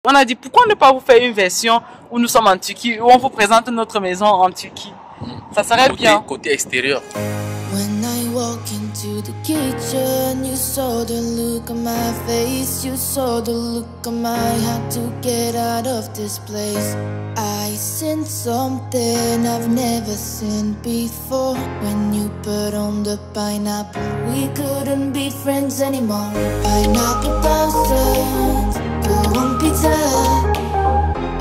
On a dit pourquoi ne pas vous faire une version où nous sommes en Turquie, où on vous présente notre maison en Turquie. Ça serait bien. Côté extérieur. When I walk into the kitchen, you saw the look on my face, you saw the look on my had to get out of this place. I seen something I've never seen before. When you put on the pineapple, we couldn't be friends anymore. Pineapple thousands, go on pizza.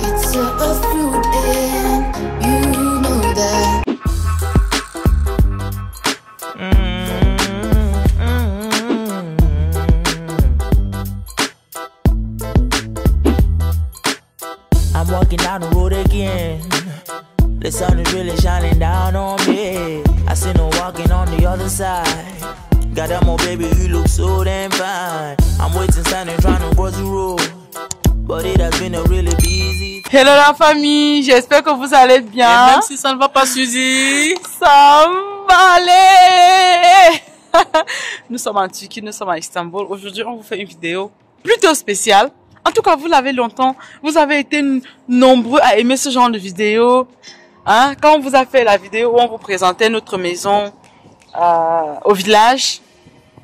It's a fruit and you know that. I'm walking down the road again. The sun is really shining down on me. I see no walking on the other side. Got that more baby, you look so damn fine. I'm waiting, standing, trying to cross the road. But it has been a really busy. Hello la famille, j'espère que vous allez bien. Et même si ça ne va pas, Suzy, ça va aller. Nous sommes en Turquie, nous sommes à Istanbul. Aujourd'hui, on vous fait une vidéo plutôt spéciale. En tout cas, vous l'avez longtemps. Vous avez été nombreux à aimer ce genre de vidéo. Hein? Quand on vous a fait la vidéo où on vous présentait notre maison au village,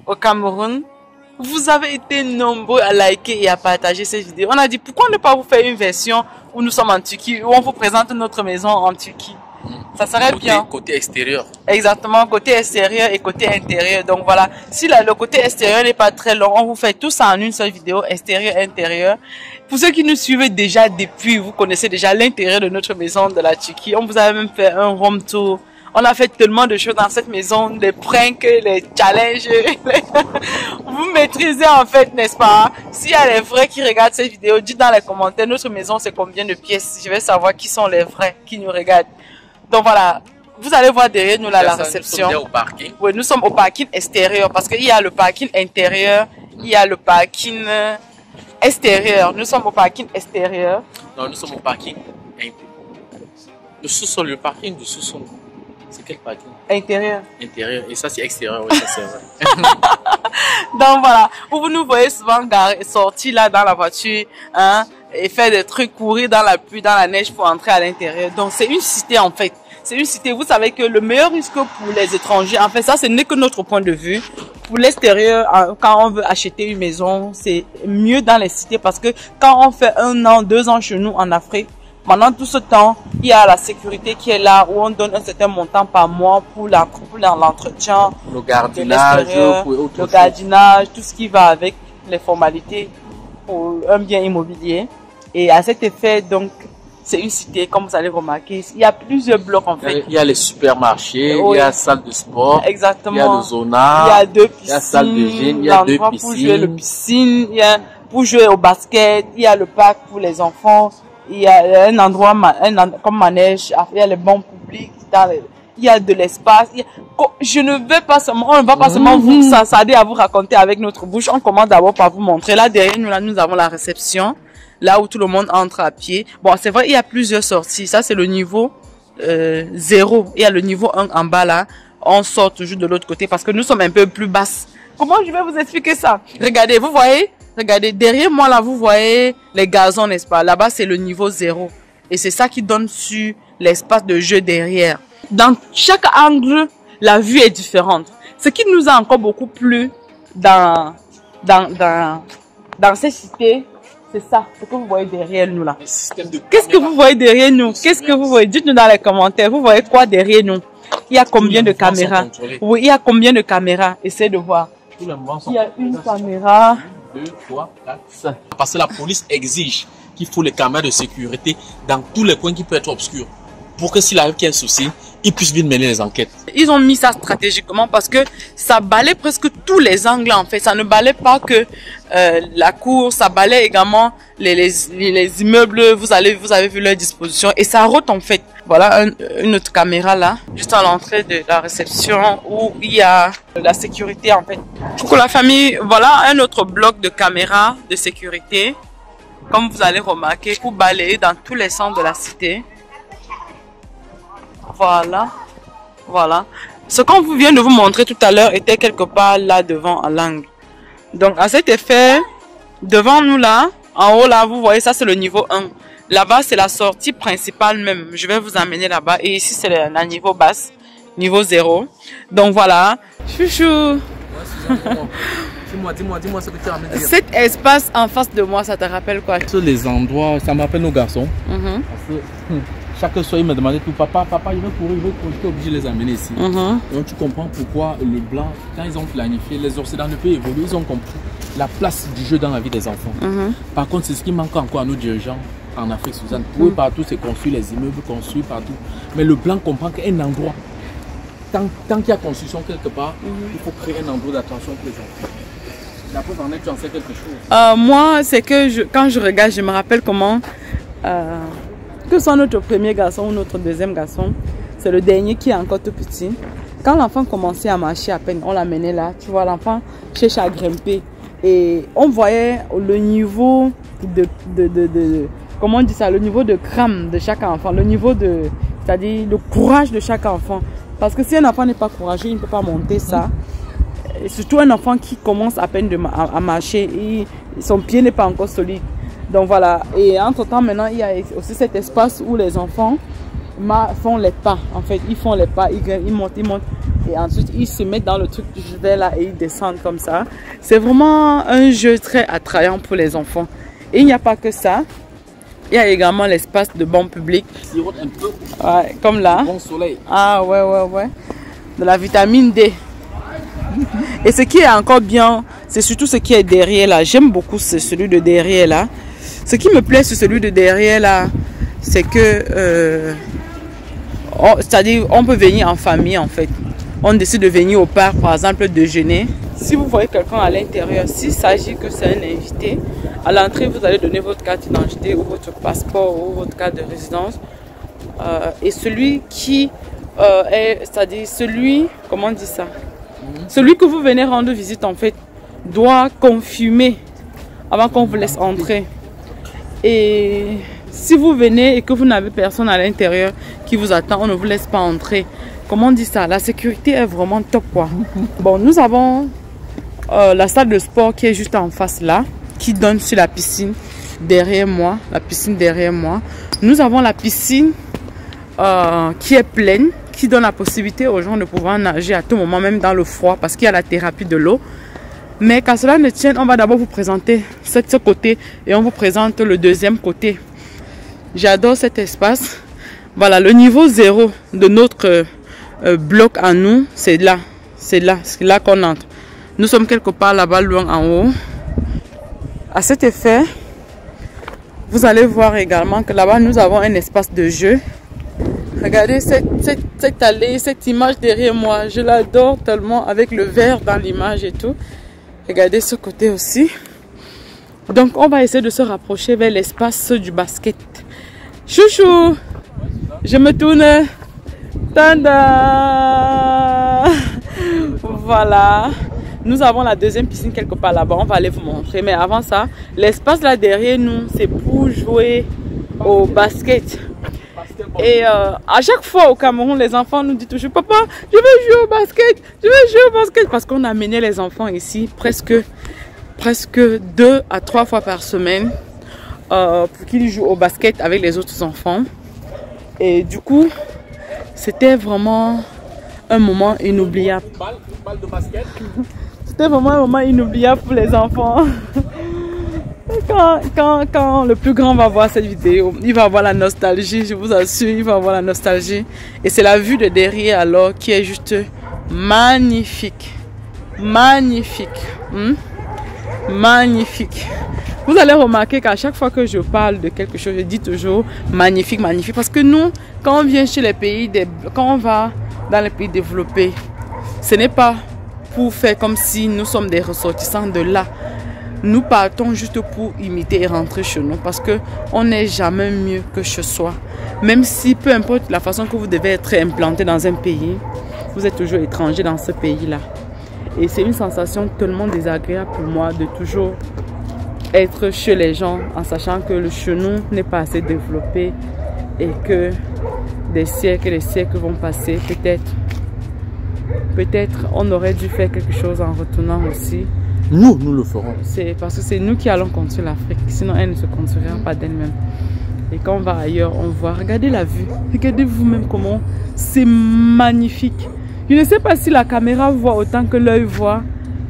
au Cameroun, vous avez été nombreux à liker et à partager cette vidéo. On a dit pourquoi ne pas vous faire une version où nous sommes en Turquie, où on vous présente notre maison en Turquie. Ça serait bien. Côté extérieur. Exactement, côté extérieur et côté intérieur. Donc voilà, si le côté extérieur n'est pas très long, on vous fait tout ça en une seule vidéo, extérieur, intérieur. Pour ceux qui nous suivent déjà depuis, vous connaissez déjà l'intérieur de notre maison de la Turquie. On vous a même fait un home tour. On a fait tellement de choses dans cette maison, les pranks, les challenges. Vous maîtrisez en fait, n'est-ce pas? S'il y a les vrais qui regardent cette vidéo, dites dans les commentaires, notre maison c'est combien de pièces? Je vais savoir qui sont les vrais qui nous regardent. Donc voilà, vous allez voir derrière nous là la réception. Nous sommes au parking. Oui, nous sommes au parking extérieur parce qu'il y a le parking intérieur, il y a le parking extérieur. Nous sommes au parking extérieur. Non, nous sommes au parking le sous-sol, le parking du sous-sol. C'est quel parking? Intérieur. Intérieur. Et ça c'est extérieur, oui, ça c'est vrai. Donc voilà, où vous nous voyez souvent sortir là dans la voiture, hein, et faire des trucs, courir dans la pluie, dans la neige pour entrer à l'intérieur. Donc c'est une cité en fait. C'est une cité, vous savez que le meilleur risque pour les étrangers, en fait ça ce n'est que notre point de vue. Pour l'extérieur, quand on veut acheter une maison, c'est mieux dans les cités parce que quand on fait 1 an, 2 ans chez nous en Afrique, pendant tout ce temps, il y a la sécurité qui est là où on donne un certain montant par mois pour l'entretien, le gardinage, le gardinage, tout ce qui va avec les formalités pour un bien immobilier. Et à cet effet, donc, c'est une cité, comme vous allez remarquer, il y a plusieurs blocs en fait. Il y a les supermarchés, il y a la salle de sport, exactement. Il y a le zonage, il y a 2 piscines, il y a la salle de gym, il y a 2 piscines. Pour jouer le piscine, il y a pour jouer au basket, il y a le parc pour les enfants. Il y a un endroit comme manège, il y a les bancs publics, il y a de l'espace. Je ne vais pas seulement, on ne va pas seulement vous s'attarder à vous raconter avec notre bouche. On commence d'abord par vous montrer. Là derrière nous, là, nous avons la réception, là où tout le monde entre à pied. Bon, c'est vrai, il y a plusieurs sorties. Ça, c'est le niveau 0. Il y a le niveau 1 en bas là. On sort toujours de l'autre côté parce que nous sommes un peu plus basses. Comment je vais vous expliquer ça? Regardez, vous voyez? Regardez, derrière moi, là, vous voyez les gazons, n'est-ce pas? Là-bas, c'est le niveau 0. Et c'est ça qui donne sur l'espace de jeu derrière. Dans chaque angle, la vue est différente. Ce qui nous a encore beaucoup plu dans ces cités, c'est ça, ce que vous voyez derrière nous, là. Qu'est-ce que vous voyez derrière nous? Qu'est-ce que vous voyez? Dites-nous dans les commentaires. Vous voyez quoi derrière nous? Il y a combien de caméras? Oui, il y a combien de caméras? Essayez de voir. Il y a une caméra. 2, 3, 4, 5. Parce que la police exige qu'il faut les caméras de sécurité dans tous les coins qui peuvent être obscurs. Pour que s'il arrive qu'il y ait un souci, ils puissent vite mener les enquêtes. Ils ont mis ça stratégiquement parce que ça balaie presque tous les angles en fait. Ça ne balaie pas que la cour, ça balaie également les immeubles. Vous avez vu leur disposition et ça rote en fait. Voilà une autre caméra là, juste à l'entrée de la réception où il y a la sécurité en fait. Pour la famille, voilà un autre bloc de caméras de sécurité. Comme vous allez remarquer, pour balayer dans tous les sens de la cité. Voilà, voilà. Ce qu'on vient de vous montrer tout à l'heure était quelque part là devant à l'angle. Donc à cet effet, devant nous là, En haut là, vous voyez, ça c'est le niveau 1. Là-bas, c'est la sortie principale même. Je vais vous amener là-bas. Et ici, c'est la niveau basse, niveau 0. Donc voilà. Chouchou. Dis-moi ce que tu as amené. Cet espace en face de moi, ça te rappelle quoi? Tous les endroits, ça me rappelle nos garçons. Parce que chaque soir, ils me demandaient tout, papa, je veux courir, j'étais obligé de les amener ici. Donc tu comprends pourquoi le blanc, quand ils ont planifié, les Occidentaux ne peuvent évoluer, ils ont compris la place du jeu dans la vie des enfants. Par contre, c'est ce qui manque encore à nos dirigeants en Afrique, Suzanne. Oui, partout, c'est construit, les immeubles construits partout. Mais le blanc comprend qu'un endroit, tant qu'il y a construction quelque part, il faut créer un endroit d'attention pour les enfants. La preuve en est, tu en sais quelque chose. Moi, c'est que quand je regarde, je me rappelle comment, que ce soit notre premier garçon ou notre deuxième garçon, c'est le dernier qui est encore tout petit. Quand l'enfant commençait à marcher à peine, on l'amenait là, tu vois, l'enfant cherche à grimper. Et on voyait le niveau comment on dit ça, le niveau de crâne de chaque enfant, le niveau c'est-à-dire le courage de chaque enfant. Parce que si un enfant n'est pas courageux, il ne peut pas monter ça. Et surtout un enfant qui commence à peine à marcher et son pied n'est pas encore solide. Donc voilà. Et entre temps, maintenant, il y a aussi cet espace où les enfants font les pas. En fait, ils font les pas, ils montent. Et ensuite, ils se mettent dans le truc du jeu là et ils descendent comme ça. C'est vraiment un jeu très attrayant pour les enfants. Et il n'y a pas que ça. Il y a également l'espace de banc public. Un peu. Ouais, comme là. Bon soleil. Ah ouais. De la vitamine D. Et ce qui est encore bien, c'est surtout ce qui est derrière là. J'aime beaucoup celui de derrière là. Ce qui me plaît sur celui de derrière là, c'est que c'est-à-dire on peut venir en famille en fait. On décide de venir au parc par exemple déjeuner. Si vous voyez quelqu'un à l'intérieur, s'il s'agit que c'est un invité, à l'entrée vous allez donner votre carte d'identité ou votre passeport ou votre carte de résidence. Et celui qui c'est-à-dire celui, comment on dit ça? Celui que vous venez rendre visite en fait doit confirmer avant qu'on vous laisse entrer. Et si vous venez et que vous n'avez personne à l'intérieur qui vous attend, on ne vous laisse pas entrer. Comment on dit ça? La sécurité est vraiment top quoi. Bon, nous avons la salle de sport qui est juste en face là, qui donne sur la piscine derrière moi. La piscine derrière moi. Nous avons la piscine qui est pleine, qui donne la possibilité aux gens de pouvoir nager à tout moment, même dans le froid, parce qu'il y a la thérapie de l'eau. Mais quand cela ne tienne, on va d'abord vous présenter ce côté et on vous présente le deuxième côté. J'adore cet espace. Voilà, le niveau 0 de notre bloc à nous, c'est là qu'on entre. Nous sommes quelque part là-bas, loin en haut. À cet effet, vous allez voir également que là-bas, nous avons un espace de jeu. Regardez cette allée, cette image derrière moi. Je l'adore tellement avec le vert dans l'image et tout. Regardez ce côté aussi. Donc, on va essayer de se rapprocher vers l'espace du basket. Chouchou, je me tourne. Tada! Voilà. Nous avons la deuxième piscine quelque part là-bas. On va aller vous montrer. Mais avant ça, l'espace là derrière nous, c'est pour jouer au basket. Et à chaque fois au Cameroun, les enfants nous disent toujours, papa, je veux jouer au basket, je veux jouer au basket. Parce qu'on a amené les enfants ici presque 2 à 3 fois par semaine pour qu'ils jouent au basket avec les autres enfants. Et du coup, c'était vraiment un moment inoubliable. C'était vraiment un moment inoubliable pour les enfants. Quand le plus grand va voir cette vidéo, il va avoir la nostalgie, je vous assure, il va avoir la nostalgie. Et c'est la vue de derrière alors qui est juste magnifique. Magnifique. Magnifique. Vous allez remarquer qu'à chaque fois que je parle de quelque chose, je dis toujours magnifique, magnifique. Parce que nous, quand on vient chez les pays, quand on va dans les pays développés, ce n'est pas pour faire comme si nous sommes des ressortissants de là. Nous partons juste pour imiter et rentrer chez nous parce qu'on n'est jamais mieux que chez soi. Même si peu importe la façon que vous devez être implanté dans un pays, vous êtes toujours étranger dans ce pays-là. Et c'est une sensation tellement désagréable pour moi de toujours être chez les gens en sachant que le chez nous n'est pas assez développé et que des siècles et des siècles vont passer. Peut-être on aurait dû faire quelque chose en retournant aussi Nous le ferons. C'est parce que c'est nous qui allons construire l'Afrique. Sinon, elle ne se construira pas d'elle-même. Et quand on va ailleurs, on voit. Regardez la vue. Regardez vous-même comment c'est magnifique. Je ne sais pas si la caméra voit autant que l'œil voit.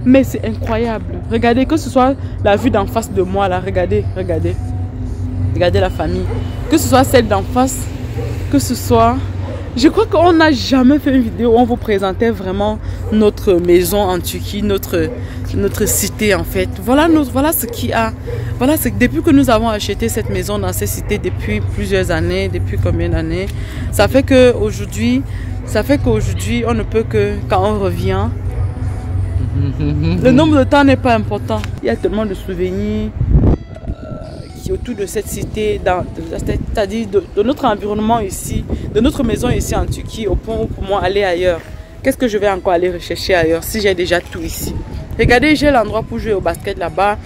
Mais c'est incroyable. Regardez, que ce soit la vue d'en face de moi, là. Regardez. Regardez la famille. Que ce soit celle d'en face. Que ce soit... Je crois qu'on n'a jamais fait une vidéo où on vous présentait vraiment notre maison en Turquie, notre cité en fait. Voilà ce qu'il y a. Voilà, c'est que depuis que nous avons acheté cette maison dans cette cité depuis plusieurs années, depuis combien d'années, ça fait qu'aujourd'hui, on ne peut que, quand on revient, le nombre de temps n'est pas important. Il y a tellement de souvenirs qui autour de cette cité, c'est-à-dire de notre environnement ici, de notre maison ici en Turquie, au point où pour moi aller ailleurs. Qu'est-ce que je vais encore aller rechercher ailleurs si j'ai déjà tout ici? Regardez, j'ai l'endroit pour jouer au basket là-bas.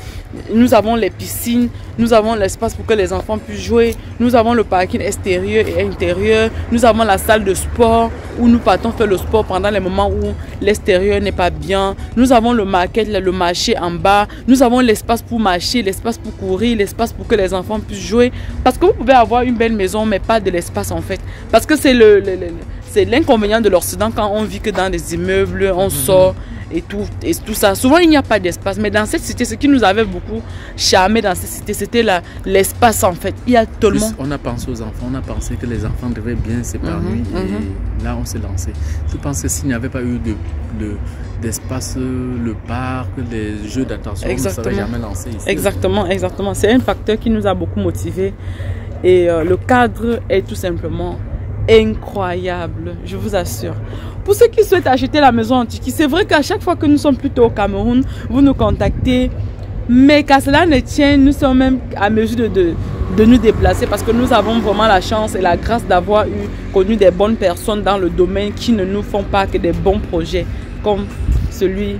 Nous avons les piscines, nous avons l'espace pour que les enfants puissent jouer. Nous avons le parking extérieur et intérieur. Nous avons la salle de sport où nous partons faire le sport pendant les moments où l'extérieur n'est pas bien. Nous avons le market, le marché en bas. Nous avons l'espace pour marcher, l'espace pour courir, l'espace pour que les enfants puissent jouer. Parce que vous pouvez avoir une belle maison mais pas de l'espace en fait. Parce que c'est l'inconvénient de l'Occident quand on vit que dans des immeubles, on sort. Et tout ça. Souvent, il n'y a pas d'espace. Mais dans cette cité, ce qui nous avait beaucoup charmé dans cette cité, c'était l'espace en fait. Il y a tout le monde. On a pensé aux enfants, on a pensé que les enfants devaient bien s'épanouir. Et là, on s'est lancé. Je pense que s'il n'y avait pas eu d'espace, le parc, les jeux d'attention, on ne serait jamais lancé ici. Exactement. C'est un facteur qui nous a beaucoup motivés. Et le cadre est tout simplement incroyable, je vous assure. Pour ceux qui souhaitent acheter la maison en Turquie, c'est vrai qu'à chaque fois que nous sommes plutôt au Cameroun, vous nous contactez. Mais qu'à cela ne tienne, nous sommes même à mesure de nous déplacer parce que nous avons vraiment la chance et la grâce d'avoir connu des bonnes personnes dans le domaine qui ne nous font pas que des bons projets comme celui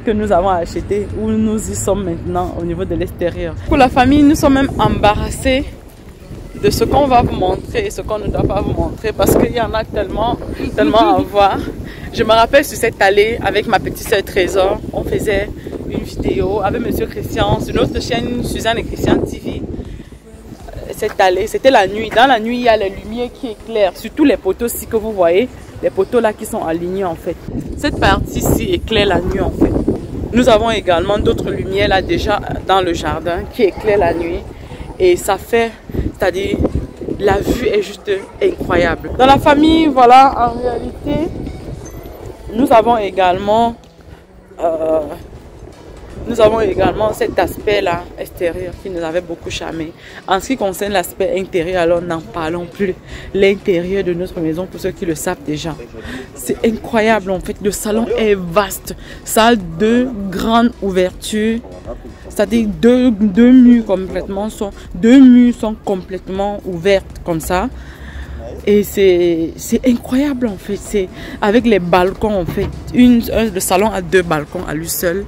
que nous avons acheté où nous y sommes maintenant au niveau de l'extérieur. Pour la famille, nous sommes même embarrassés de ce qu'on va vous montrer et ce qu'on ne doit pas vous montrer parce qu'il y en a tellement à voir. Je me rappelle sur cette allée avec ma petite soeur Trésor, on faisait une vidéo avec Monsieur Christian sur notre chaîne Suzanne et Christian TV. Cette allée, c'était la nuit. Dans la nuit, il y a les lumières qui éclairent, surtout les poteaux-ci que vous voyez, les poteaux là qui sont alignés en fait. Cette partie-ci éclaire la nuit en fait. Nous avons également d'autres lumières là déjà dans le jardin qui éclairent la nuit et ça fait... C'est-à-dire, la vue est juste incroyable. Dans la famille, voilà, en réalité, nous avons également cet aspect-là, extérieur, qui nous avait beaucoup charmé. En ce qui concerne l'aspect intérieur, alors n'en parlons plus. L'intérieur de notre maison, pour ceux qui le savent déjà, c'est incroyable en fait. Le salon est vaste. Ça a deux grandes ouvertures. C'est-à-dire deux murs sont complètement ouvertes comme ça. Et c'est incroyable en fait. C'est avec les balcons en fait. Le salon a 2 balcons à lui seul.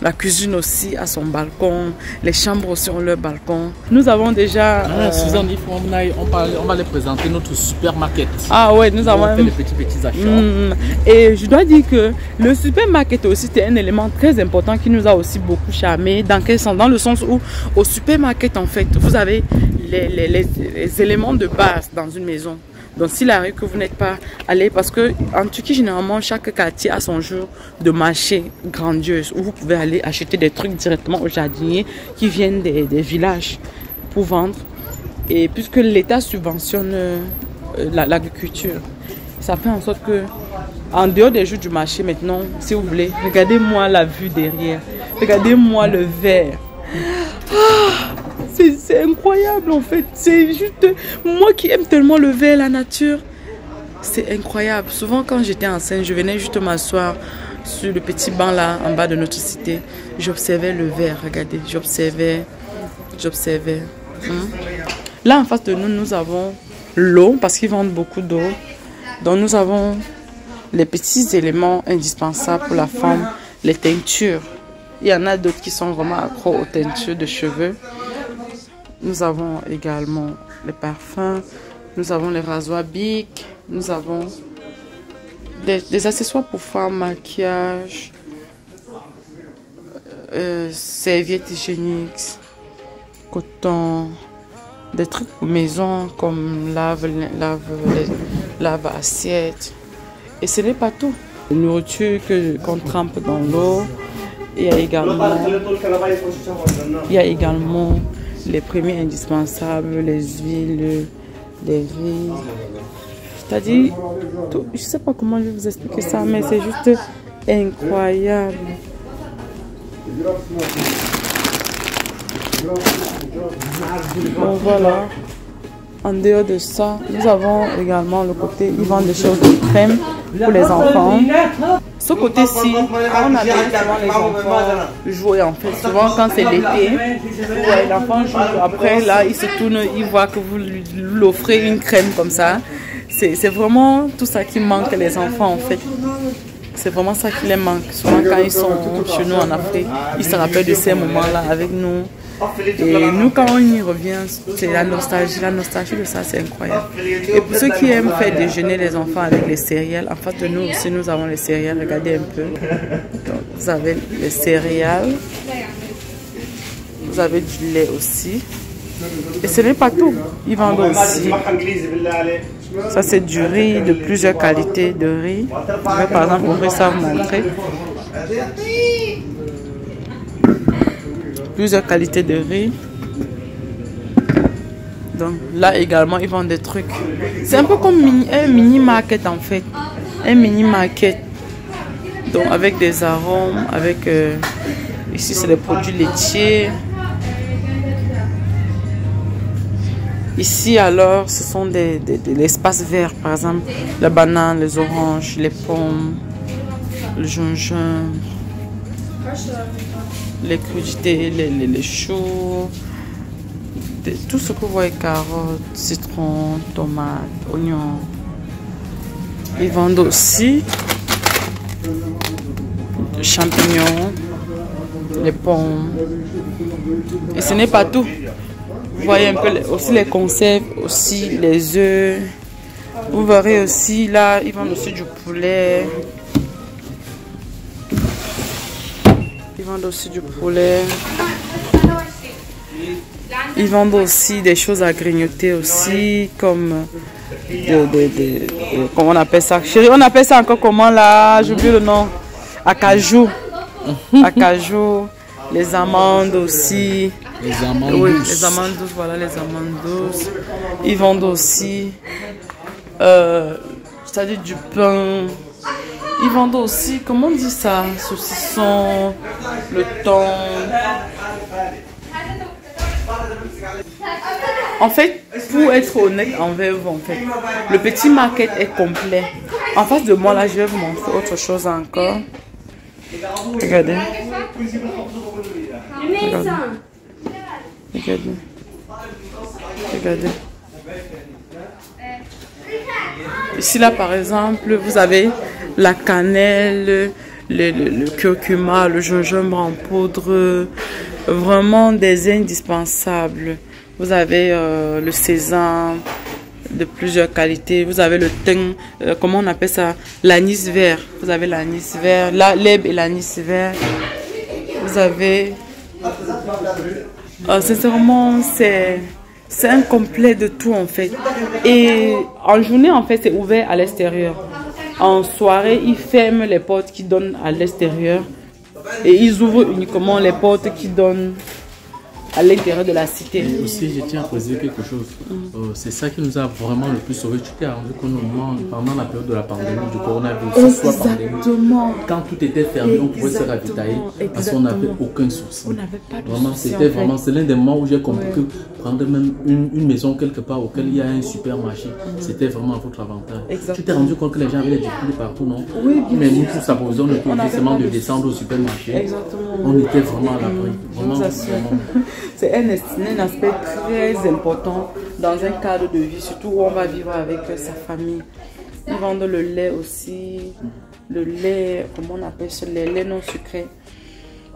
La cuisine aussi a son balcon. Les chambres aussi ont leur balcon. Nous avons déjà... Suzanne, on va les présenter notre supermarket. Ah ouais, nous avons fait les petits achats. Et je dois dire que le supermarket aussi, c'était un élément très important qui nous a aussi beaucoup charmé. Dans quel sens? Dans le sens où, au supermarket, en fait, vous avez les éléments de base dans une maison. Donc, s'il arrive que vous n'êtes pas allé, parce que en Turquie, généralement, chaque quartier a son jour de marché grandiose où vous pouvez aller acheter des trucs directement aux jardiniers qui viennent des villages pour vendre. Et puisque l'État subventionne l'agriculture, ça fait en sorte que, en dehors des jours du marché maintenant, si vous voulez, regardez-moi la vue derrière, regardez-moi le vert. C'est incroyable en fait, c'est juste moi qui aime tellement le vert, la nature, c'est incroyable. Souvent quand j'étais enceinte, je venais juste m'asseoir sur le petit banc là en bas de notre cité, j'observais le vert, regardez, j'observais. Là en face de nous, nous avons l'eau parce qu'ils vendent beaucoup d'eau, donc nous avons les petits éléments indispensables pour la femme, les teintures. Il y en a d'autres qui sont vraiment accros aux teintures de cheveux. Nous avons également les parfums, nous avons les rasoirs Bic, nous avons des accessoires pour femmes, maquillage, serviettes hygiéniques, coton, des trucs pour maison comme lave assiette. Et ce n'est pas tout. La nourriture qu'on trempe dans l'eau. Il y a également les premiers indispensables, les huiles, les riz. C'est-à-dire, je ne sais pas comment je vais vous expliquer ça, mais c'est juste incroyable. Bon, voilà. En dehors de ça, nous avons également le côté, ils vendent des choses de crème pour les enfants. Ce côté-ci, on avait souvent les enfants jouer en fait. Souvent quand c'est l'été, l'enfant joue. Après là, il se tourne, il voit que vous lui offrez une crème comme ça. C'est vraiment tout ça qui manque les enfants en fait. C'est vraiment ça qui les manque. Souvent quand ils sont chez nous en Afrique, ils se rappellent de ces moments-là avec nous. Et nous, quand on y revient, c'est la nostalgie. La nostalgie de ça, c'est incroyable. Et pour ceux qui aiment faire déjeuner les enfants avec les céréales, en fait, nous aussi, nous avons les céréales. Regardez un peu. Donc, vous avez les céréales. Vous avez du lait aussi. Et ce n'est pas tout. Ils vendent aussi. Ça, c'est du riz de plusieurs qualités de riz. Je vais par exemple ouvrir ça, vous montrer. Plusieurs qualités de riz. Donc là également ils vendent des trucs. C'est un peu comme un mini market en fait. Un mini market. Donc avec des arômes, avec ici c'est des produits laitiers. Ici alors ce sont l'espace vert, par exemple la banane, les oranges, les pommes, le gingembre, les crudités, les choux, tout ce que vous voyez, carottes, citron, tomates, oignons. Ils vendent aussi les champignons, les pommes. Et ce n'est pas tout. Vous voyez un peu aussi les conserves, aussi les œufs. Vous verrez aussi là, ils vendent aussi du poulet. Ils vendent aussi du poulet. Ils vendent aussi des choses à grignoter aussi, comme comment on appelle ça? Chérie, on appelle ça encore comment là? J'ai oublié le nom. Acajou. Acajou. Les amandes aussi. Les amandes oui, douces. Les amandes douces, voilà les amandes douces. Ils vendent aussi, c'est-à-dire du pain. Ils vendent aussi, comment on dit ça? Saucisson, le thon. En fait, pour être honnête envers vous, en fait, le petit market est complet. En face de moi, là, je vais vous montrer autre chose encore. Regardez. Regardez. Regardez. Regardez. Ici, là, par exemple, vous avez la cannelle, le curcuma, le gingembre en poudre. Vraiment des indispensables. Vous avez le sésame de plusieurs qualités. Vous avez le thym, comment on appelle ça? L'anis vert. Vous avez l'anis vert, l'herbe et l'anis vert. Vous avez... sincèrement, c'est un complet de tout en fait. Et en journée, en fait, c'est ouvert à l'extérieur. En soirée, ils ferment les portes qui donnent à l'extérieur. Et ils ouvrent uniquement les portes qui donnent à l'intérieur de la cité. Et aussi, je tiens à préciser quelque chose. C'est ça qui nous a vraiment le plus sauvé. Tu t'es rendu compte pendant la période de la pandémie, du coronavirus, Exactement. Quand tout était fermé, on pouvait se ravitailler parce qu'on n'avait aucun souci. On n'avait pas de vraiment, souci. C'était vraiment, c'est l'un des moments où j'ai compris que prendre même une maison quelque part auquel il y a un supermarché, c'était vraiment à votre avantage. Exactement. Tu t'es rendu compte que les gens avaient des difficultés partout, non? Oui, bien mais sûr. nous, pour s'approvisionner, on était obligé de descendre au supermarché. Exactement. On était vraiment à l'abri. Vraiment. C'est un aspect très important dans un cadre de vie, surtout où on va vivre avec sa famille. Ils vendent le lait aussi, le lait, comment on appelle ça, les laits non sucrés.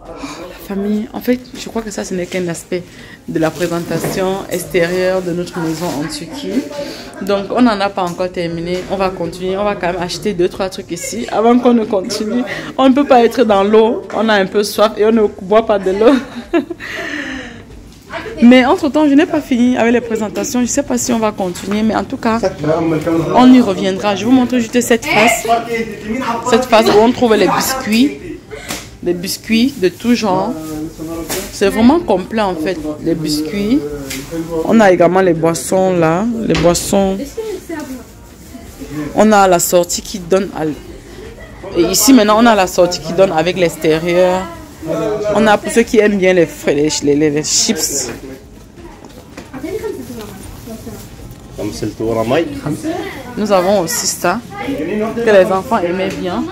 La famille, en fait, je crois que ça, ce n'est qu'un aspect de la présentation extérieure de notre maison en Turquie. Donc, on n'en a pas encore terminé. On va continuer. On va quand même acheter 2-3 trucs ici avant qu'on ne continue. On ne peut pas être dans l'eau. On a un peu soif et on ne boit pas de l'eau. Mais entre-temps, je n'ai pas fini avec les présentations. Je ne sais pas si on va continuer. Mais en tout cas, on y reviendra. Je vous montre juste cette face. Cette face où on trouve les biscuits. Des biscuits de tout genre. C'est vraiment complet en fait, les biscuits. On a également les boissons là. Les boissons. On a la sortie qui donne à... Et ici maintenant on a la sortie qui donne avec l'extérieur. On a pour ceux qui aiment bien les chips. Nous avons aussi ça que les enfants aimaient bien.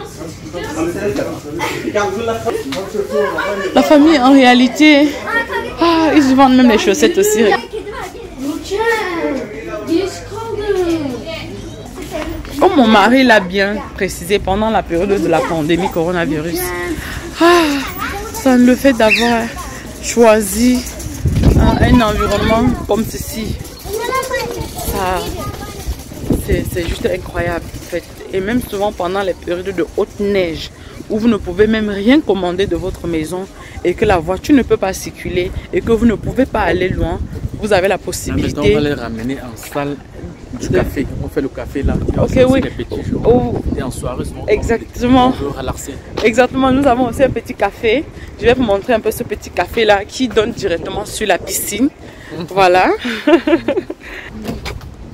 La famille en réalité, ils vendent même les chaussettes aussi. Comme mon mari l'a bien précisé pendant la période de la pandémie coronavirus, ça le fait d'avoir choisi un environnement comme ceci. C'est juste incroyable en fait. Et même souvent pendant les périodes de haute neige où vous ne pouvez même rien commander de votre maison et que la voiture ne peut pas circuler et que vous ne pouvez pas aller loin, vous avez la possibilité. On va les ramener en salle du café. On fait le café là. Ok, oui. Et en soirée, exactement. On peut relaxer. Exactement. Nous avons aussi un petit café. Je vais vous montrer un peu ce petit café là qui donne directement sur la piscine. Voilà.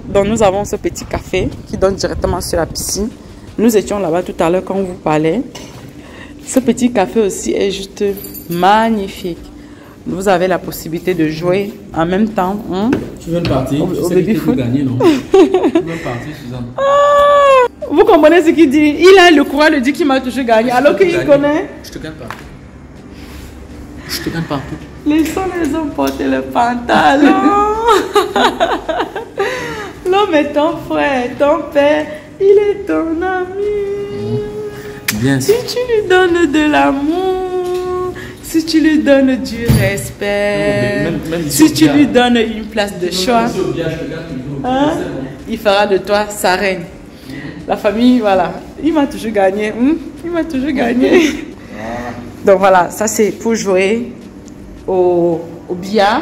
Donc nous avons ce petit café qui donne directement sur la piscine. Nous étions là-bas tout à l'heure quand on vous parlait. Ce petit café aussi est juste magnifique. Vous avez la possibilité de jouer en même temps. Tu veux partir? Au baby-foot. Gagner, non? Tu veux partir, Suzanne? Vous comprenez ce qu'il dit? Il a le courage de dire qu'il m'a toujours gagné alors qu'il connaît. Je te gagne partout. Je te gagne partout. Laissons les hommes porter le pantalon. L'homme est ton frère, ton père, il est ton ami. Bien si tu lui donnes de l'amour, si tu lui donnes du respect, si tu lui donnes une place de choix, il fera de toi sa reine. La famille, voilà, il m'a toujours gagné. Il m'a toujours gagné. Donc voilà, ça c'est pour jouer au billard.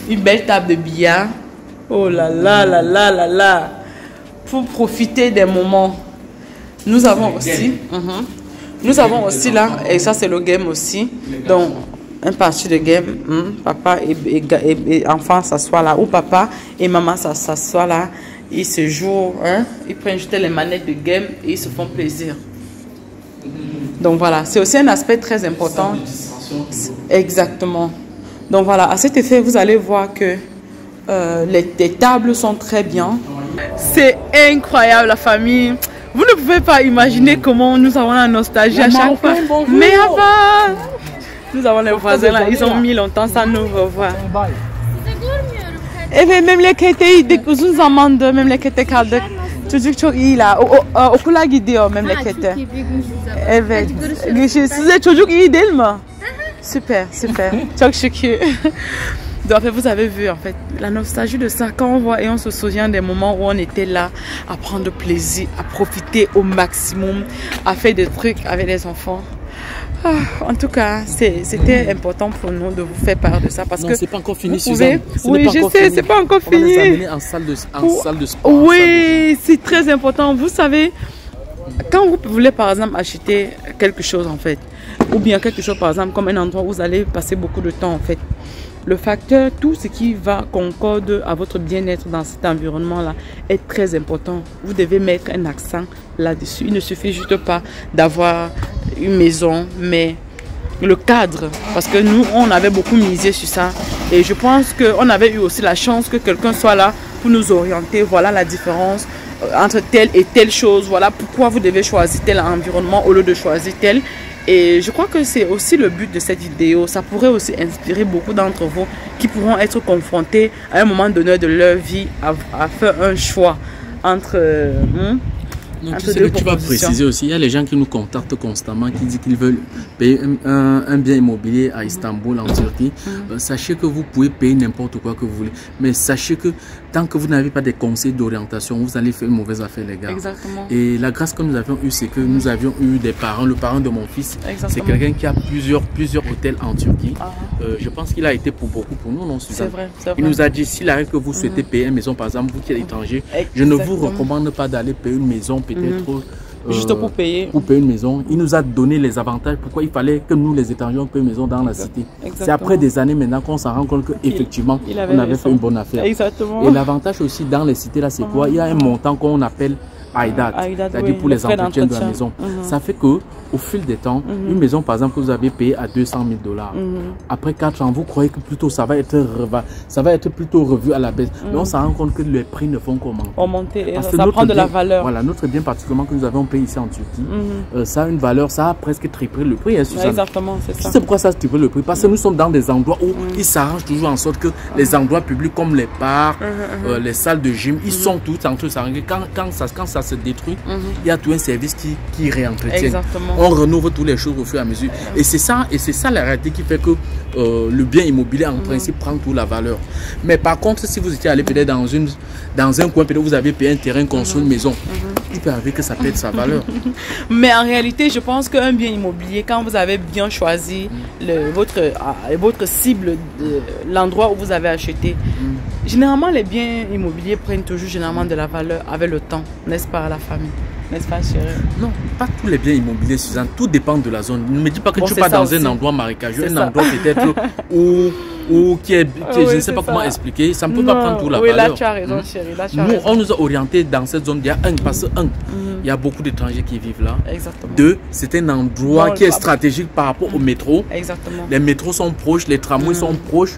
Une belle table de billard. Oh là là là là là là. Pour profiter des moments. Nous avons aussi. Nous avons aussi là, et ça c'est le game aussi. Donc, un parti de game. Papa et enfant s'assoient là. Ou papa et maman s'assoient là. Ils se jouent. Ils prennent juste les manettes de game et ils se font plaisir. Donc voilà, c'est aussi un aspect très important. Exactement. Donc voilà, à cet effet, vous allez voir que les tables sont très bien. C'est incroyable la famille. Vous ne pouvez pas imaginer comment nous avons la nostalgie à chaque fois. Mais avant, nous avons les voisins là, ils ont mis longtemps sans nous revoir. Et memlekete gittik uzun zamandır memlekete kaldık. Çocuk çok iyiler. Okula gidiyor memlekete. Evet. Size çocuk iyi değil mi? Super, super. Çok şükür. Donc en fait, vous avez vu en fait la nostalgie de ça quand on voit et on se souvient des moments où on était là à prendre plaisir, à profiter au maximum, à faire des trucs avec les enfants. En tout cas, c'était important pour nous de vous faire part de ça parce que c'est pas encore fini, Suzanne. Oui, je sais, c'est pas encore fini. On va les amener en salle de sport. Oui, c'est très important. Vous savez, quand vous voulez par exemple acheter quelque chose en fait, ou bien quelque chose par exemple comme un endroit où vous allez passer beaucoup de temps en fait, le facteur, tout ce qui va concorde à votre bien-être dans cet environnement-là est très important. Vous devez mettre un accent là-dessus. Il ne suffit juste pas d'avoir une maison, mais le cadre. Parce que nous, on avait beaucoup misé sur ça. Et je pense qu'on avait eu aussi la chance que quelqu'un soit là pour nous orienter. Voilà la différence entre telle et telle chose. Voilà pourquoi vous devez choisir tel environnement au lieu de choisir tel. Et je crois que c'est aussi le but de cette vidéo. Ça pourrait aussi inspirer beaucoup d'entre vous qui pourront être confrontés à un moment donné de leur vie à faire un choix entre Non, tu sais que tu vas préciser aussi, il y a les gens qui nous contactent constamment, qui disent qu'ils veulent payer un bien immobilier à Istanbul, en Turquie. Sachez que vous pouvez payer n'importe quoi que vous voulez, mais sachez que tant que vous n'avez pas des conseils d'orientation, vous allez faire une mauvaise affaire, les gars. Exactement. Et la grâce que nous avions eue, c'est que nous avions eu des parents. Le parent de mon fils, c'est quelqu'un qui a plusieurs hôtels en Turquie. Je pense qu'il a été pour beaucoup pour nous, non, Suzanne? C'est vrai. Il nous a dit, s'il arrive que vous souhaitez payer une maison, par exemple, vous qui êtes étranger, je ne vous recommande pas d'aller payer une maison, peut-être juste pour payer une maison. Il nous a donné les avantages, pourquoi il fallait que nous les étrangers on paye une maison dans la cité. C'est après des années maintenant qu'on s'en rend compte qu'effectivement on avait fait une bonne affaire. Exactement. Et l'avantage aussi dans les cités là, c'est quoi? Il y a un montant qu'on appelle Aidat, c'est-à-dire pour les entretiens de la maison. Ça fait que au fil des temps, une maison par exemple que vous avez payée à 200 000 $, après 4 ans, vous croyez que plutôt ça va être plutôt revu à la baisse. Mais on s'en rend compte que les prix ne font qu'augmenter. Ça prend de la valeur. Voilà, notre bien particulièrement que nous avons payé ici en Turquie, ça a une valeur, ça a presque triplé le prix. Hein, exactement, c'est ça. C'est pourquoi ça a triplé le prix? Parce que nous sommes dans des endroits où ils s'arrangent toujours en sorte que les endroits publics comme les parcs, les salles de gym, ils sont tous en train de s'arranger. Quand ça se détruit, il y a tout un service qui réentretient. Exactement. On renouve toutes les choses au fur et à mesure. Et c'est ça la réalité qui fait que le bien immobilier en principe prend toute la valeur. Mais par contre, si vous étiez allé peut-être dans un coin, peut-être vous avez payé un terrain, construit une maison, il peut arriver que ça perde sa valeur. Mais en réalité, je pense qu'un bien immobilier, quand vous avez bien choisi votre cible, l'endroit où vous avez acheté, généralement les biens immobiliers prennent toujours généralement de la valeur avec le temps, n'est-ce pas, à la famille? N'est-ce pas, chérie? Non, pas tous les biens immobiliers, Suzanne. Tout dépend de la zone. Ne me dis pas que tu pars dans un endroit marécageux, un endroit peut-être où je ne sais pas comment expliquer. Ça ne peut pas prendre toute la valeur. Là, tu as raison, chérie. Là, nous, on nous a orientés dans cette zone. Il y a parce que il y a beaucoup d'étrangers qui vivent là. Exactement. 2, c'est un endroit qui est stratégique par rapport au métro. Exactement. Les métros sont proches, les tramways sont proches.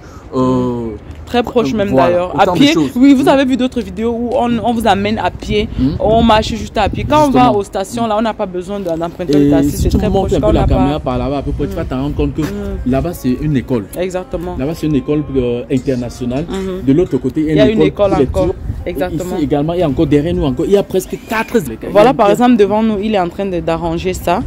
Très proche même d'ailleurs. À pied, oui, vous avez vu d'autres vidéos où on vous amène à pied, on marche juste à pied. Quand on va aux stations, là, on n'a pas besoin d'emprunter le taxi, c'est très proche. Si tu montes un peu la caméra par là-bas, à peu près, tu vas te rendre compte que là-bas, c'est une école. Exactement. Là-bas, c'est une école internationale. De l'autre côté, il y a une école encore. Exactement. Ici également, il y a encore derrière nous, il y a presque 4 écoles. Voilà, par exemple, devant nous, il est en train d'arranger ça.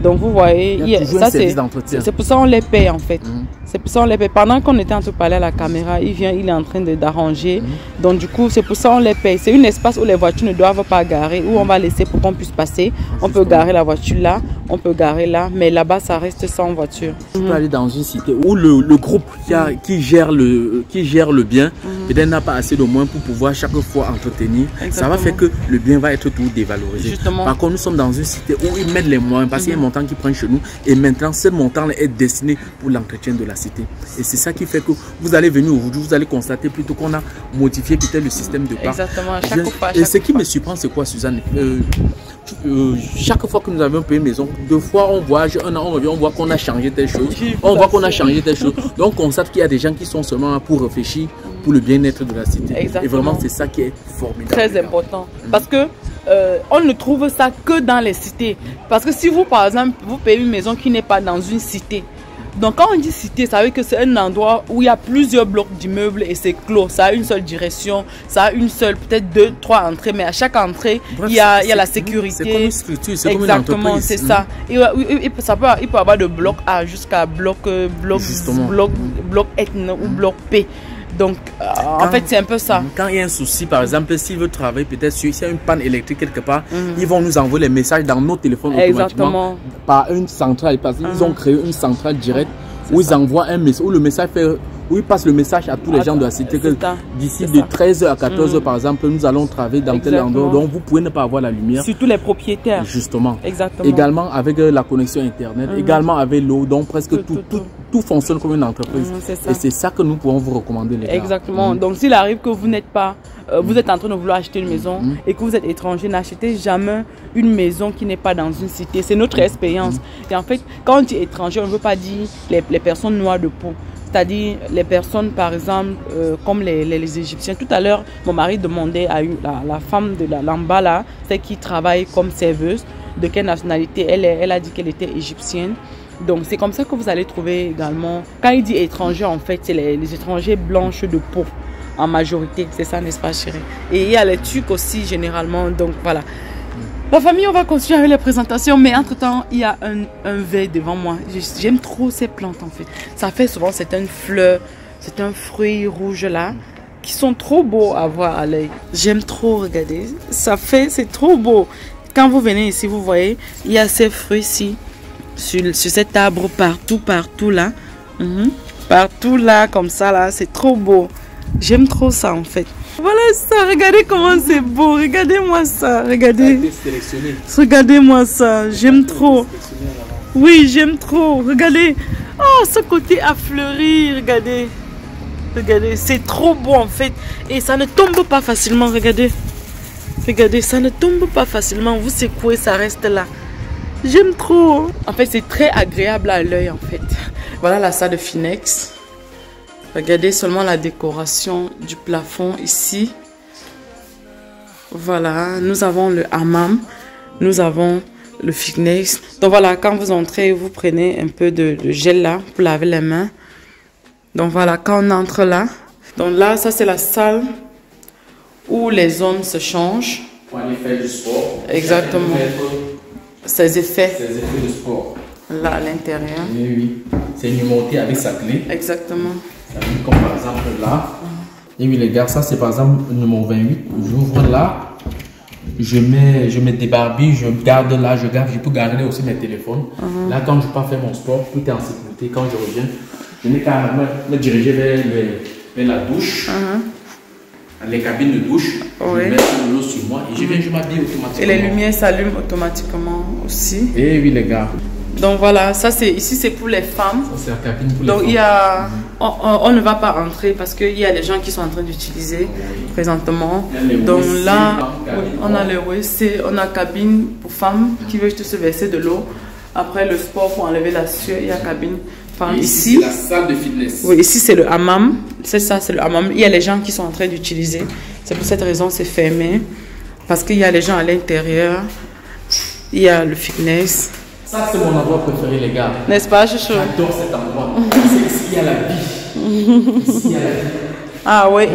Donc, vous voyez, ça c'est pour ça qu'on les paye en fait. C'est pour ça qu'on les paye. Pendant qu'on était en train de parler à la caméra, il est en train d'arranger. Donc, du coup, c'est pour ça qu'on les paye. C'est un espace où les voitures ne doivent pas garer, où on va laisser pour qu'on puisse passer. On peut garer la voiture là, on peut garer là, mais là-bas, ça reste sans voiture. Tu peux aller dans une cité où le groupe qui gère le bien, peut-être n'a pas assez de moyens pour pouvoir chaque fois entretenir. Exactement. Ça va faire que le bien va être tout dévalorisé. Justement. Par contre, nous sommes dans une cité où ils mettent les moyens, parce qu'il y a un montant qui prend chez nous, et maintenant, ce montant est destiné pour l'entretien de la cité. Et c'est ça qui fait que vous allez venir aujourd'hui, vous allez constater plutôt qu'on a modifié peut-être le système de part. Exactement. Et ce qui me surprend, c'est quoi, Suzanne? Chaque fois que nous avons payé une maison, 2 fois on voyage, un an on revient, on voit qu'on a changé telle chose. On voit qu'on a changé telle chose. Donc on constate qu'il y a des gens qui sont seulement là pour réfléchir pour le bien-être de la cité. Exactement. Et vraiment, c'est ça qui est formidable. Très important. Parce que on ne trouve ça que dans les cités. Parce que si vous, par exemple, vous payez une maison qui n'est pas dans une cité, donc quand on dit cité, ça veut dire que c'est un endroit où il y a plusieurs blocs d'immeubles et c'est clos. Ça a une seule direction, ça a une seule, peut-être 2, 3 entrées, mais à chaque entrée, il y a la sécurité. C'est comme une structure, c'est comme une entreprise. Exactement, c'est ça. Et il peut avoir de bloc A jusqu'à bloc ethne ou bloc P. Donc, en fait, c'est un peu ça. Quand il y a un souci, par exemple, s'il veut travailler peut-être s'il y a une panne électrique quelque part, ils vont nous envoyer les messages dans nos téléphones automatiquement par une centrale. Parce qu'ils ont créé une centrale directe où ils envoient un message, où le message fait... où ils passent le message à tous les gens de la cité que d'ici de 13h à 14h, par exemple, nous allons travailler dans tel endroit. Donc, vous pouvez ne pas avoir la lumière. Surtout les propriétaires. Justement. Exactement. Également avec la connexion Internet, également avec l'eau. Donc, presque tout fonctionne comme une entreprise. Et c'est ça que nous pouvons vous recommander, les gars. Exactement. Donc, s'il arrive que vous n'êtes pas... vous êtes en train de vouloir acheter une maison et que vous êtes étranger, n'achetez jamais une maison qui n'est pas dans une cité. C'est notre expérience. Et en fait, quand on dit étranger, on ne veut pas dire les personnes noires de peau. C'est-à-dire les personnes, par exemple, comme les Égyptiens. Tout à l'heure, mon mari demandait à la femme de l'en-bas là, celle qui travaille comme serveuse, de quelle nationalité. Elle a dit qu'elle était égyptienne. Donc, c'est comme ça que vous allez trouver également. Quand il dit étranger, en fait, c'est les étrangers blanches de peau. En majorité, c'est ça, n'est-ce pas, chérie? Et il y a les Turcs aussi, généralement. Donc, voilà. La famille, on va continuer avec les présentations, mais entre-temps, il y a un verre devant moi. J'aime trop ces plantes en fait. Ça fait souvent, c'est une fleur, c'est un fruit rouge là, qui sont trop beaux à voir à l'œil. J'aime trop regarder. Ça fait, c'est trop beau. Quand vous venez ici, vous voyez, il y a ces fruits ici, sur cet arbre, partout là. Partout là, comme ça là, c'est trop beau. J'aime trop ça en fait. Voilà ça, regardez comment c'est beau. Regardez-moi ça, regardez. Regardez-moi ça, j'aime trop. Oui, j'aime trop. Regardez. Oh, ce côté a fleuri, regardez. Regardez, c'est trop beau en fait. Et ça ne tombe pas facilement, regardez. Regardez, ça ne tombe pas facilement. Vous secouez, ça reste là. J'aime trop. En fait, c'est très agréable à l'œil en fait. Voilà la salle de Finex. Regardez seulement la décoration du plafond ici. Voilà, nous avons le hammam. Nous avons le Finex. Donc voilà, quand vous entrez, vous prenez un peu de gel là pour laver les mains. Donc voilà, quand on entre là. Donc là, ça c'est la salle où les hommes se changent. Pour aller faire du sport. Exactement. Ses effets. Ses effets de sport. Là à l'intérieur. Oui, oui. C'est numéroté avec sa clé. Exactement. Comme par exemple là. Et oui les gars, ça c'est par exemple le numéro 28. J'ouvre là. Je me débarbille, je garde là, je peux garder aussi mes téléphones. Là quand je pars faire mon sport, tout est en sécurité. Quand je reviens, je n'ai qu'à me diriger vers la douche. Les cabines de douche. Oui. Je mets de l'eau sur moi et je m'habille automatiquement. Et les lumières s'allument automatiquement aussi. Et oui les gars. Donc voilà, ça c'est ici c'est pour les femmes. Ça c'est la cabine pour les Donc femmes. il y a, on ne va pas entrer parce qu'il y a des gens qui sont en train d'utiliser présentement. Donc là, on a le WC, on a cabine pour femmes qui veulent juste se verser de l'eau. Après le sport pour enlever la sueur, il y a cabine. Enfin, ici c'est la salle de fitness. Oui, ici c'est le hammam. C'est ça, c'est le hammam. Il y a les gens qui sont en train d'utiliser. C'est pour cette raison c'est fermé. Parce qu'il y a les gens à l'intérieur. Il y a le fitness. Ça, c'est mon endroit préféré, les gars. N'est-ce pas, Chouchou? J'adore cet endroit. Ici, il y a la vie. Ici, il y a la vie. Ah ouais,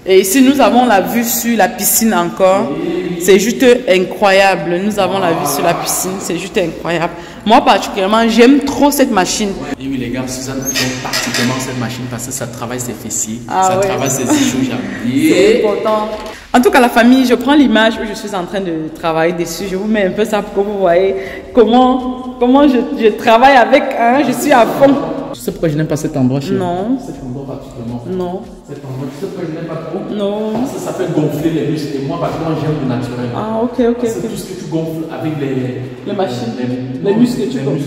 et ici, nous avons la vue sur la piscine encore. C'est juste incroyable. Nous avons la vue sur la piscine. C'est juste incroyable. Moi, particulièrement, j'aime trop cette machine. Et oui, les gars, Suzanne aime particulièrement cette machine parce que ça travaille ses fessiers. Ah ça ouais. travaille ses ischios jambiers. C'est important. En tout cas, la famille, je prends l'image où je suis en train de travailler dessus. Je vous mets un peu ça pour que vous voyez comment je travaille avec. Je suis à fond. Tu sais pourquoi je n'aime pas cet endroit chez Non. Cet endroit particulièrement. Non. Cet endroit, tu sais pourquoi je n'aime pas trop? Non. Parce que ça fait gonfler les muscles. Et moi, particulièrement, j'aime le naturel. Ah, ok. C'est tout ce que tu gonfles avec les machines. Les muscles que tu gonfles.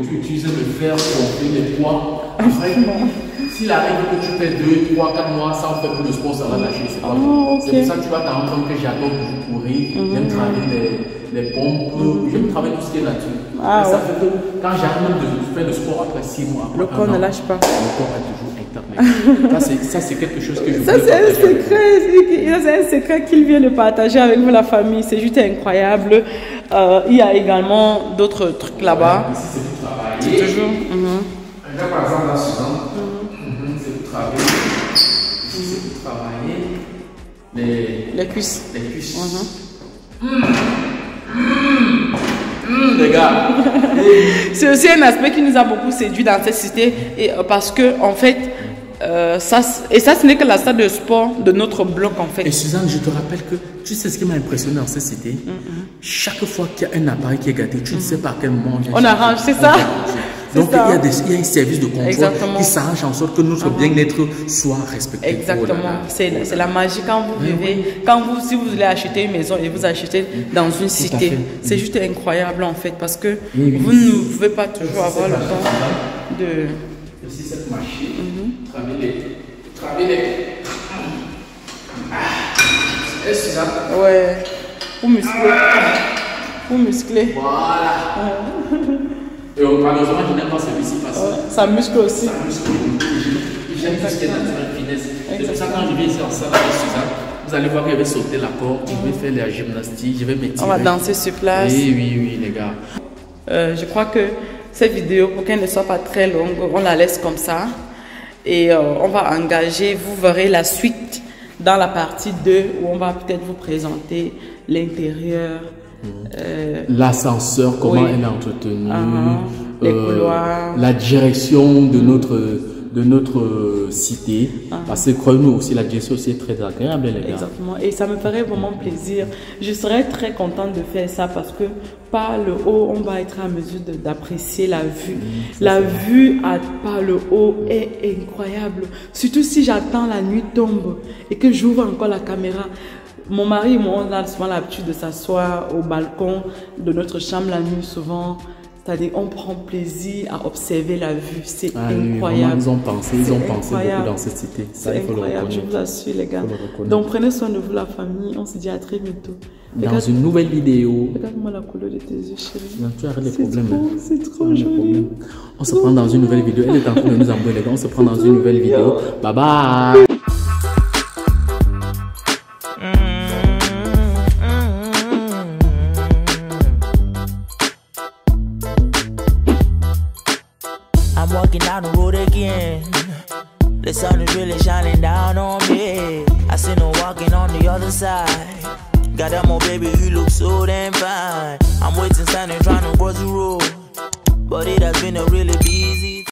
Tu utilises le fer pour gonfler les poids. Après, s'il arrive que tu fais 2, 3, 4 mois sans faire plus de sport, ça va lâcher. C'est pour ça que tu vas te rendre compte que j'adore toujours courir. J'aime travailler les pompes. J'aime travailler tout ce qui est nature. Ça fait que quand j'arrive de faire le sport après 6 mois, le corps ne lâche pas. Le corps est toujours intact. Ça, c'est quelque chose que je veux partager. C'est un secret qu'il vient de partager avec vous, la famille. C'est juste incroyable. Il y a également d'autres trucs là-bas. Ici, c'est pour travailler. C'est toujours. Là, par exemple, là, Suzanne, c'est pour travailler. Ici, c'est pour travailler les cuisses. Les cuisses. Les gars. C'est aussi un aspect qui nous a beaucoup séduit dans cette cité. Et, parce que, en fait, ça, ce n'est que la salle de sport de notre bloc, en fait. Et Suzanne, je te rappelle que tu sais ce qui m'a impressionné dans cette cité. Chaque fois qu'il y a un appareil qui est gâté, tu ne sais pas à quel moment on arrange, c'est ça. Donc il y a un service de contrôle Exactement. qui s'arrange en sorte que notre bien-être soit respecté. Exactement. C'est la magie quand vous vivez, si vous voulez acheter une maison et vous achetez dans une cité. C'est juste incroyable en fait parce que vous ne pouvez pas toujours avoir le temps de... Ici cette machine, travailler les... Est-ce ça? Ouais. Pour muscler. Voilà. Et malheureusement, je n'aime pas celui-ci parce que ça muscle aussi. J'aime tout ce qui est naturel, finesse. C'est pour ça que quand je viens ici en salle avec Suzanne, vous allez voir que je vais sauter la corde, je vais faire la gymnastique, je vais m'étirer. On va danser sur place. Oui, les gars. Je crois que cette vidéo, pour qu'elle ne soit pas très longue, on la laisse comme ça. Et on va engager, vous verrez la suite dans la partie 2 où on va peut-être vous présenter l'intérieur. L'ascenseur, comment Oui. elle est entretenue, Les couloirs. la direction de notre cité. Parce que croyez-nous aussi, la direction aussi est très agréable, les gars. Exactement. Et ça me ferait vraiment plaisir. Je serais très contente de faire ça parce que par le haut, on va être à mesure d'apprécier la vue. La vue par le haut est incroyable. Surtout si j'attends la nuit tombe et que j'ouvre encore la caméra. Mon mari et moi, on a souvent l'habitude de s'asseoir au balcon de notre chambre la nuit souvent. C'est-à-dire, on prend plaisir à observer la vue. C'est incroyable. Vraiment, ils ont pensé incroyable. beaucoup dans cette cité. Ça, C'est il faut le incroyable, je reconnaître. vous assure, les gars. Il faut le reconnaître. Donc, prenez soin de vous, la famille. On se dit à très bientôt. Dans une nouvelle vidéo. Regarde-moi la couleur de tes yeux, chérie. Non, tu arrêtes les C'est problèmes. trop, hein. c'est trop Tu arrêtes les joli. problèmes. On se prend dans une nouvelle vidéo. Elle est en train de nous embrouiller, les gars. On se prend dans une nouvelle vidéo. Bye bye. I'm walking down the road again. The sun is really shining down on me. I seen her walking on the other side. Got that more baby, you look so damn fine. I'm waiting, standing, trying to cross the road. But it has been a really busy